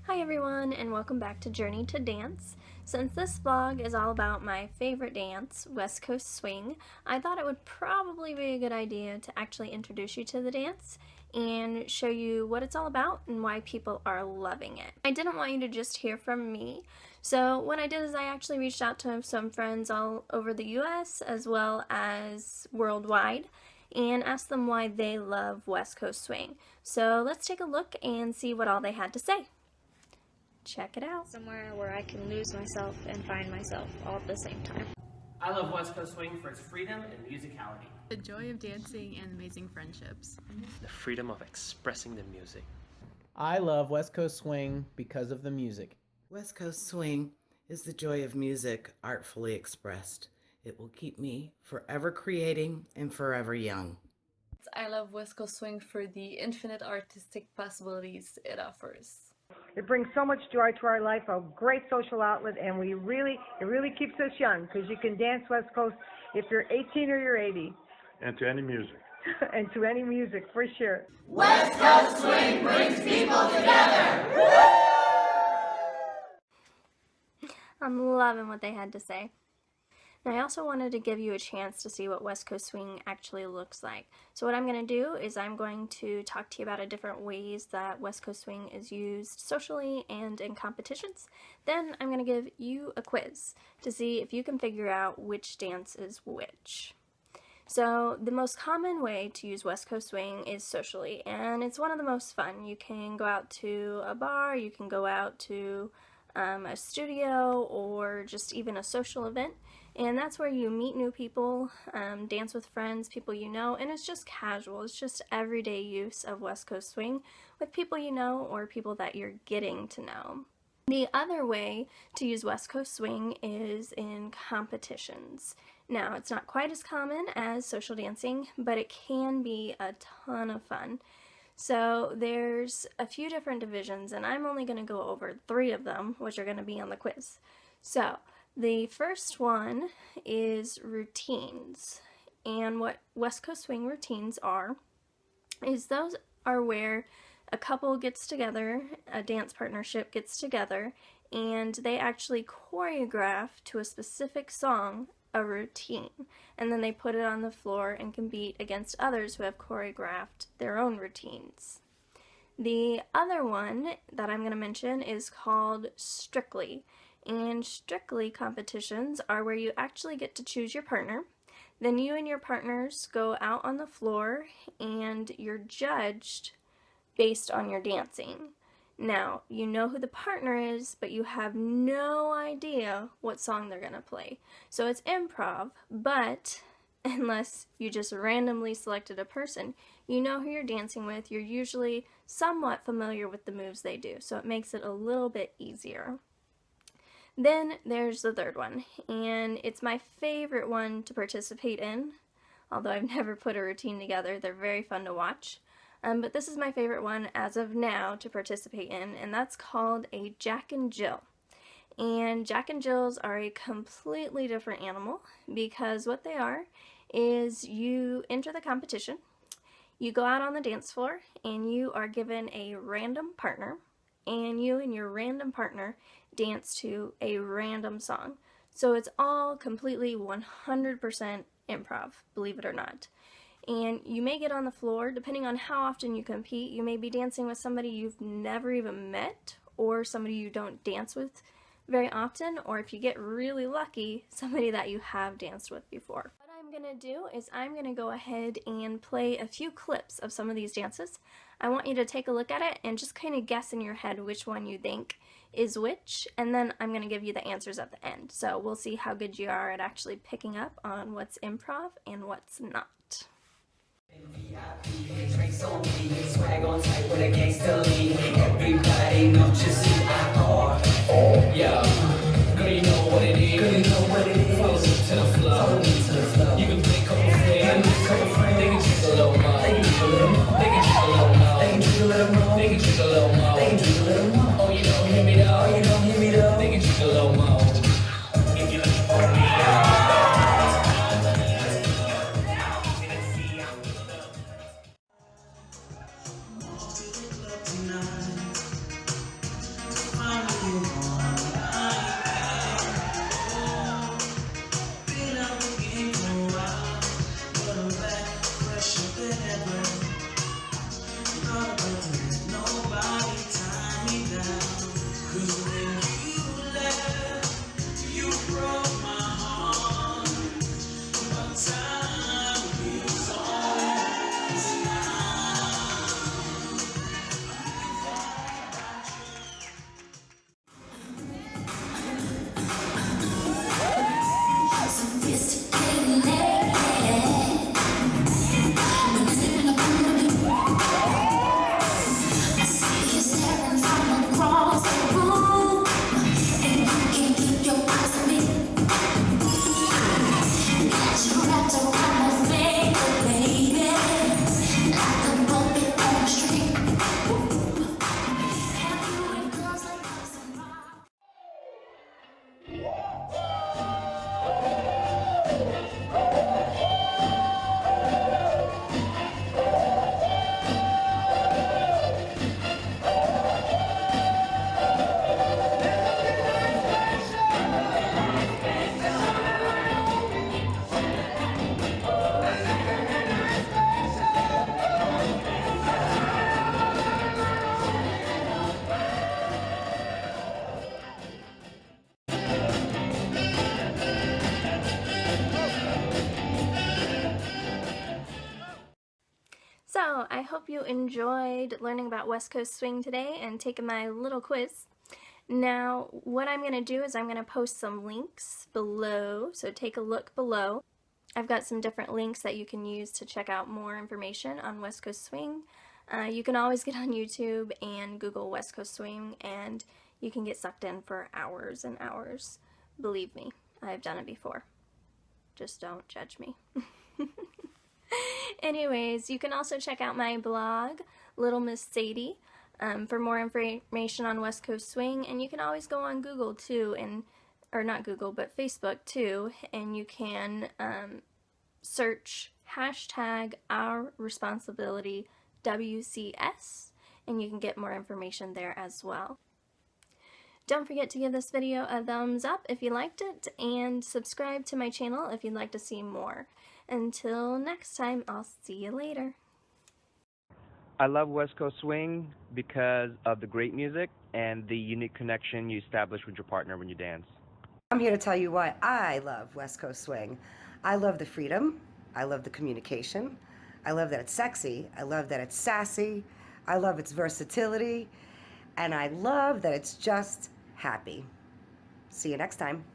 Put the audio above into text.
Hi everyone, and welcome back to Journey to Dance. Since this vlog is all about my favorite dance, West Coast Swing, I thought it would probably be a good idea to actually introduce you to the dance and show you what it's all about and why people are loving it. I didn't want you to just hear from me, so what I did is I actually reached out to some friends all over the US as well as worldwide and asked them why they love West Coast Swing. So let's take a look and see what all they had to say. Check it out. Somewhere where I can lose myself and find myself all at the same time. I love West Coast Swing for its freedom and musicality. The joy of dancing and amazing friendships. The freedom of expressing the music. I love West Coast Swing because of the music. West Coast Swing is the joy of music artfully expressed. It will keep me forever creating and forever young. I love West Coast Swing for the infinite artistic possibilities it offers. It brings so much joy to our life, a great social outlet, and it really keeps us young because you can dance West Coast if you're 18 or you're 80. And to any music. And to any music, for sure. West Coast Swing brings people together! I'm loving what they had to say. And I also wanted to give you a chance to see what West Coast Swing actually looks like. So what I'm going to do is I'm going to talk to you about different ways that West Coast Swing is used socially and in competitions. Then I'm going to give you a quiz to see if you can figure out which dance is which. So the most common way to use West Coast Swing is socially, and it's one of the most fun. You can go out to a bar, you can go out to a studio, or just even a social event, and that's where you meet new people, dance with friends, people you know, and it's just casual. It's just everyday use of West Coast Swing with people you know or people that you're getting to know. The other way to use West Coast Swing is in competitions. Now, it's not quite as common as social dancing, but it can be a ton of fun. So there's a few different divisions, and I'm only going to go over 3 of them, which are going to be on the quiz. So the first one is routines, and what West Coast Swing routines are is those are where a couple gets together, a dance partnership gets together, and they actually choreograph to a specific song a routine, and then they put it on the floor and compete against others who have choreographed their own routines. The other one that I'm going to mention is called Strictly, and Strictly competitions are where you actually get to choose your partner. Then you and your partners go out on the floor and you're judged based on your dancing. Now, you know who the partner is, but you have no idea what song they're going to play. So it's improv, but unless you just randomly selected a person, you know who you're dancing with. You're usually somewhat familiar with the moves they do, so it makes it a little bit easier. Then there's the third one, and it's my favorite one to participate in, although I've never put a routine together. They're very fun to watch. But this is my favorite one as of now to participate in, and that's called a Jack and Jill. And Jack and Jills are a completely different animal because what they are is you enter the competition, you go out on the dance floor, and you are given a random partner, and you and your random partner dance to a random song. So it's all completely 100% improv, believe it or not. And you may get on the floor, depending on how often you compete, you may be dancing with somebody you've never even met, or somebody you don't dance with very often, or if you get really lucky, somebody that you have danced with before. What I'm going to do is I'm going to go ahead and play a few clips of some of these dances. I want you to take a look at it and just kind of guess in your head which one you think is which, and then I'm going to give you the answers at the end. So we'll see how good you are at actually picking up on what's improv and what's not. Swag on tight with a gangster lean. Everybody know just who I are. Oh, yeah. Girl, you know what it is. Girl, you know what it is. Follow me to the flow. Follow me to the flow. You can pick a couple friends. They can drink a little more. They can drink a little more. They can drink a little more. They can drink a little more. They can drink a little more. They can drink a little more. Oh, you don't hear me though. Oh, you don't hear me though. They can drink a little more. If you look for me, enjoyed learning about West Coast Swing today and taking my little quiz. Now, what I'm going to do is I'm going to post some links below, so take a look below. I've got some different links that you can use to check out more information on West Coast Swing. You can always get on YouTube and Google West Coast Swing, and you can get sucked in for hours and hours. Believe me, I've done it before. Just don't judge me. Anyways, you can also check out my blog, Little Miss Sadie, for more information on West Coast Swing, and you can always go on Google too, or not Google, but Facebook too, and you can search hashtag Our Responsibility WCS, and you can get more information there as well. Don't forget to give this video a thumbs up if you liked it, and subscribe to my channel if you'd like to see more. Until next time, I'll see you later. I love West Coast Swing because of the great music and the unique connection you establish with your partner when you dance. I'm here to tell you why I love West Coast Swing. I love the freedom. I love the communication. I love that it's sexy. I love that it's sassy. I love its versatility. And I love that it's just happy. See you next time.